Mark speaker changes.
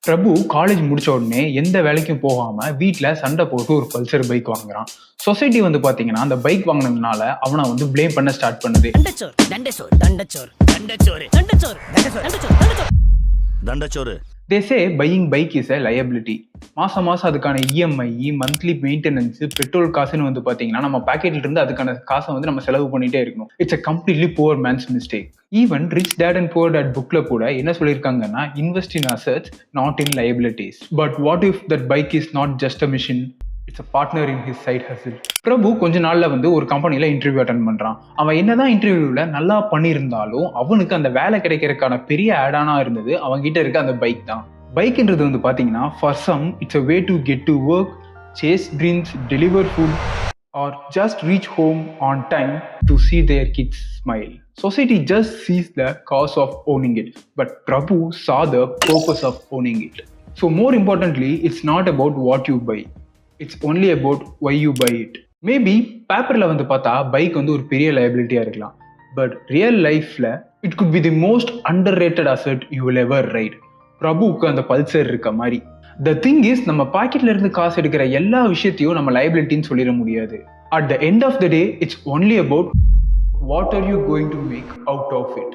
Speaker 1: பிரபு college முடிச்ச உடனே எந்த வேலைக்கும் போகாம வீட்ல சண்டை போட்டு ஒரு பல்சர் பைக் வாங்குறான். சொசைட்டி வந்து பாத்தீங்கன்னா அந்த பைக் வாங்கினதுனால அவனை வந்து ப்ளேம் பண்ண ஸ்டார்ட் பண்ணுது. They say buying bike is a liability. மாசம் அதுக்கான இஎம்ஐ, மந்த்லி மெயின்டெனன்ஸ், பெட்ரோல் காசுன்னு வந்து பாத்தீங்கன்னா நம்ம பாக்கெட்ல இருந்து அதுக்கான காசை வந்து நம்ம செலவு பண்ணிட்டே இருக்கணும். It's a completely poor man's mistake. Even rich dad and poor dad புக்ல கூட என்ன சொல்லியிருக்காங்கன்னா, invest in assets not in liabilities. But what if that bike is not just a machine, it's a partner in his side hustle. Prabhu கொஞ்ச நாள்ல வந்து ஒரு கம்பெனில interview attend பண்றான். அவன் என்னதான் இன்டர்வியூல நல்லா பண்ணியிருந்தாலும் அவனுக்கு அந்த வேலை கிடைக்கிறதுக்கான பெரிய ஆடானா இருந்தது அவங்க கிட்ட இருக்க அந்த பைக் தான். பைக்ன்றது வந்து பாத்தீங்கன்னா for some it's a way to get to work, chase dreams, deliver food or just reach home on time to see their kids smile. Society just sees the cost of owning it, but Prabhu saw the purpose of owning it. So more importantly, it's not about what you buy. It's only about why you buy it. Maybe பேப்பர்ல வந்து பார்த்தா bike வந்து ஒரு பெரிய liability-ஆ இருக்கலாம். But real life-ல it could be the most underrated asset you will ever ride. பிரபுவுக்கு அந்த Pulsar இருக்க மாதிரி. The thing is, நம்ம பாக்கெட்ல இருந்து காசு எடுக்கிற எல்லா விஷயத்தையும் நம்ம லைபிலிட்டின்னு சொல்லிட முடியாது. At the end of the day, it's only about what are you going to make out of it.